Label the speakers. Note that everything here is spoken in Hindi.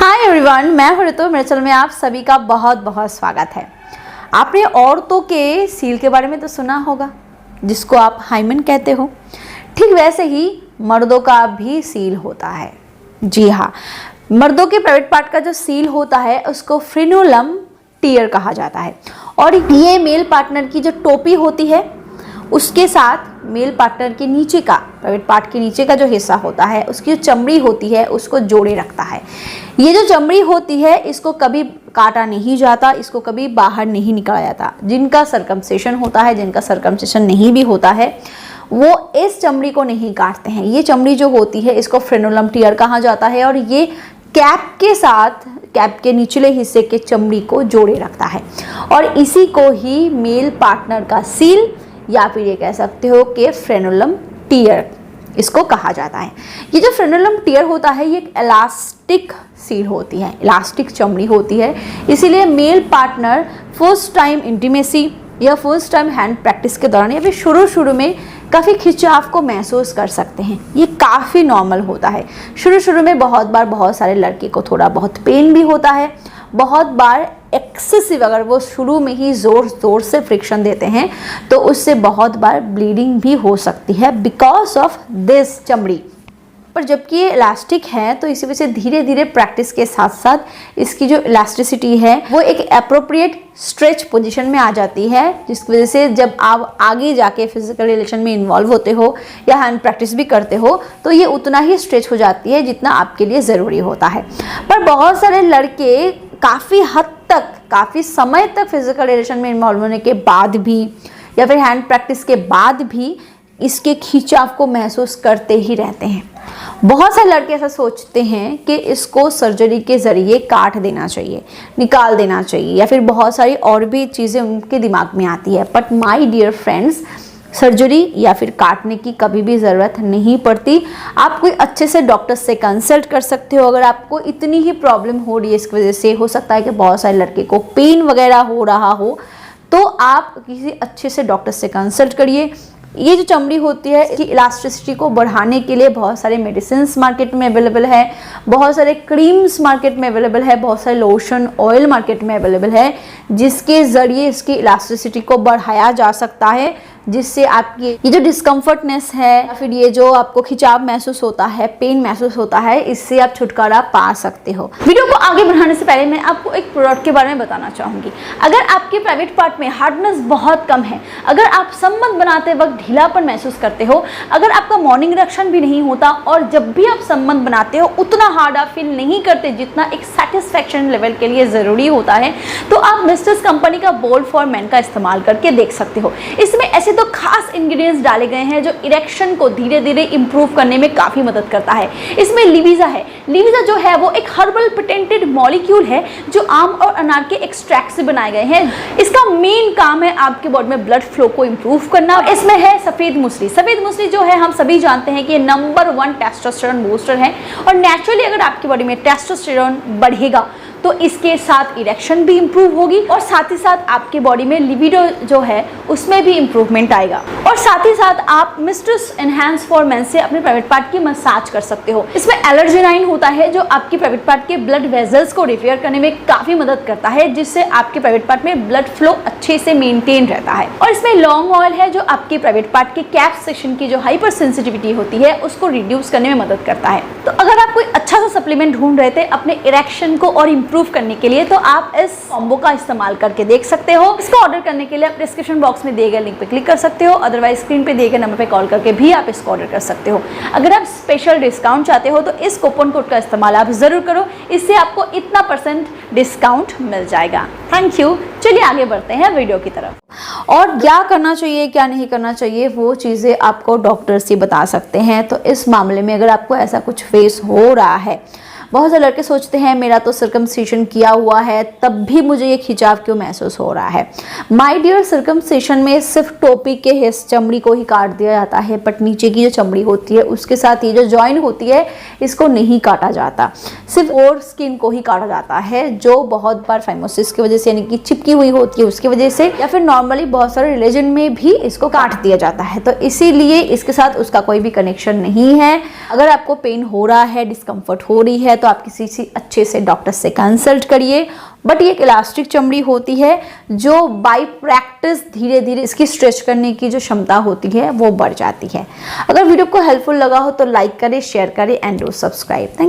Speaker 1: हाय एवरीवन, मैं हूं ऋतु। मेरे चैनल में आप सभी का बहुत बहुत स्वागत है। आपने औरतों के सील के बारे में तो सुना होगा, जिसको आप हाइमन कहते हो। ठीक वैसे ही मर्दों का भी सील होता है। जी हाँ, मर्दों के प्राइवेट पार्ट का जो सील होता है उसको फ्रेनुलम टियर कहा जाता है। और ये मेल पार्टनर की जो टोपी होती है उसके साथ मेल पार्टनर के नीचे का, प्राइवेट पार्ट के नीचे का जो हिस्सा होता है, उसकी जो चमड़ी होती है उसको जोड़े रखता है। ये जो चमड़ी होती है इसको कभी काटा नहीं जाता, इसको कभी बाहर नहीं निकाला जाता। जिनका सर्कमसिशन होता है, जिनका सर्कमसिशन नहीं भी होता है, वो इस चमड़ी को नहीं काटते हैं। ये चमड़ी जो होती है इसको फ्रेनुलम टियर कहा जाता है और ये कैप के साथ, कैप के निचले हिस्से के चमड़ी को जोड़े रखता है। और इसी को ही मेल पार्टनर का सील या फिर ये कह सकते हो कि फ्रेनुलम टियर इसको कहा जाता है। ये जो फ्रेनुलम टियर होता है ये एक इलास्टिक सील होती है, इलास्टिक चमड़ी होती है। इसीलिए male partner first time intimacy या फर्स्ट टाइम हैंड प्रैक्टिस के दौरान या फिर शुरू में काफ़ी खिंचाव को महसूस कर सकते हैं। ये काफ़ी नॉर्मल होता है। शुरू में बहुत बार बहुत सारे लड़के को थोड़ा बहुत पेन भी होता है। बहुत बार एक्सेसिव, अगर वो शुरू में ही ज़ोर से फ्रिक्शन देते हैं तो उससे बहुत बार ब्लीडिंग भी हो सकती है बिकॉज ऑफ दिस चमड़ी। पर जबकि ये इलास्टिक है तो इसी वजह से धीरे धीरे प्रैक्टिस के साथ साथ इसकी जो इलास्टिसिटी है वो एक एप्रोप्रिएट स्ट्रेच पोजीशन में आ जाती है, जिसकी वजह से जब आप आगे जाके फिजिकल रिलेशन में इन्वॉल्व होते हो या हैंड प्रैक्टिस भी करते हो तो ये उतना ही स्ट्रेच हो जाती है जितना आपके लिए ज़रूरी होता है। पर बहुत सारे लड़के काफ़ी हद तक, काफ़ी समय तक फिजिकल रिलेशन में इन्वॉल्व होने के बाद भी या फिर हैंड प्रैक्टिस के बाद भी इसके खिंचाव को महसूस करते ही रहते हैं। बहुत सारे लड़के ऐसा सोचते हैं कि इसको सर्जरी के ज़रिए काट देना चाहिए, निकाल देना चाहिए या फिर बहुत सारी और भी चीज़ें उनके दिमाग में आती है। But my dear friends, surgery या फिर काटने की कभी भी ज़रूरत नहीं पड़ती। आप कोई अच्छे से डॉक्टर से कंसल्ट कर सकते हो। अगर आपको इतनी ही प्रॉब्लम हो रही है, इसकी वजह से हो सकता है कि बहुत सारे लड़के को पेन वगैरह हो रहा हो, तो आप किसी अच्छे से डॉक्टर से कंसल्ट करिए। ये जो चमड़ी होती है इसकी इलास्टिसिटी को बढ़ाने के लिए बहुत सारे मेडिसिन मार्केट में अवेलेबल है, बहुत सारे क्रीम्स मार्केट में अवेलेबल है, बहुत सारे लोशन, ऑयल मार्केट में अवेलेबल है, जिसके ज़रिए इसकी इलास्टिसिटी को बढ़ाया जा सकता है, जिससे आपकी ये जो डिस्कम्फर्टनेस है या फिर ये जो आपको खिंचाव महसूस होता है, पेन महसूस होता है, इससे आप छुटकारा पा सकते हो। वीडियो को आगे बढ़ाने से पहले मैं आपको एक प्रोडक्ट के बारे में बताना चाहूँगी। अगर आपके प्राइवेट पार्ट में हार्डनेस बहुत कम है, अगर आप संबंध बनाते वक्त ढीलापन महसूस करते हो, अगर आपका मॉर्निंग इरेक्शन भी नहीं होता और जब भी आप संबंध बनाते हो उतना हार्ड आप फील नहीं करते जितना एक सेटिस्फैक्शन लेवल के लिए ज़रूरी होता है, तो आप मिस्टर्स कंपनी का बोल्ड फॉर मेन का इस्तेमाल करके देख सकते हो। इसमें ऐसे तो खास इंग्रेडिएंट्स डाले गए हैं जो इरेक्शन को धीरे धीरे इंप्रूव करने में काफ़ी मदद करता है। इसमें लिविजा है। लिविजा जो है वो एक हर्बल पेटेंटेड मॉलिक्यूल है जो आम और अनार के एक्सट्रैक्ट से बनाए गए हैं। इसका मेन काम है आपके बॉडी में ब्लड फ्लो को इंप्रूव करना। इसमें है सफ़ेद मूसली। सफ़ेद मूसली जो है हम सभी जानते हैं कि ये नंबर 1 टेस्टोस्टेरोन बूस्टर है और नेचुरली अगर आपकी बॉडी में टेस्टोस्टेरोन बढ़ेगा तो इसके साथ इरेक्शन भी इंप्रूव होगी और साथ ही साथ आपके बॉडी में लिबिडो जो है उसमें भी इंप्रूवमेंट आएगा। और साथ ही साथ आप मिस्ट्रेस एनहांस फॉर मेन से अपने प्राइवेट पार्ट की मसाज कर सकते हो। इसमें एलर्जेनाइन होता है जो आपके प्राइवेट पार्ट के ब्लड वेजल्स को रिपेयर करने में काफ़ी मदद करता है, जिससे आपके प्राइवेट पार्ट में ब्लड फ्लो अच्छे से मेनटेन रहता है। और इसमें लॉन्ग ऑयल है जो आपके प्राइवेट पार्ट के कैप सेक्शन की जो हाइपर सेंसिटिविटी होती है उसको रिड्यूस करने में मदद करता है। तो अगर आप कोई अच्छा सा सप्लीमेंट ढूंढ रहे थे अपने इरेक्शन को और इंप्रूव करने के लिए, तो आप इस कॉम्बो का इस्तेमाल करके देख सकते हो। इसको ऑर्डर करने के लिए आप डिस्क्रिप्शन बॉक्स में दिए गए लिंक पे क्लिक कर सकते हो, अदरवाइज स्क्रीन पे दिए गए नंबर पे कॉल करके भी आप इसको ऑर्डर कर सकते हो। अगर आप स्पेशल डिस्काउंट चाहते हो तो इस कूपन कोड का इस्तेमाल आप जरूर करो, इससे आपको इतना % डिस्काउंट मिल जाएगा। Thank you. चलिए आगे बढ़ते हैं वीडियो की तरफ। और क्या करना चाहिए क्या नहीं करना चाहिए वो चीज़ें आपको डॉक्टर से बता सकते हैं। तो इस मामले में अगर आपको ऐसा कुछ फेस हो रहा है, बहुत से लड़के सोचते हैं मेरा तो सर्कमसिशन किया हुआ है तब भी मुझे ये खिंचाव क्यों महसूस हो रहा है। माय डियर, सर्कमसिशन में सिर्फ टोपी के हिस्से चमड़ी को ही काट दिया जाता है, बट नीचे की जो चमड़ी होती है उसके साथ ये जो जॉइंट होती है इसको नहीं काटा जाता। सिर्फ और स्किन को ही काटा जाता है जो बहुत बार फाइमोसिस की वजह से यानी कि चिपकी हुई होती है उसकी वजह से, या फिर नॉर्मली बहुत सारे रिलीजन में भी इसको काट दिया जाता है। तो इसीलिए इसके साथ उसका कोई भी कनेक्शन नहीं है। अगर आपको पेन हो रहा है, डिस्कम्फर्ट हो रही है तो आप किसी अच्छे से डॉक्टर से कंसल्ट करिए। बट ये एक इलास्टिक चमड़ी होती है जो बाय प्रैक्टिस धीरे धीरे इसकी स्ट्रेच करने की जो क्षमता होती है वो बढ़ जाती है। अगर वीडियो को हेल्पफुल लगा हो तो लाइक करें, शेयर करें and do subscribe. Thank you.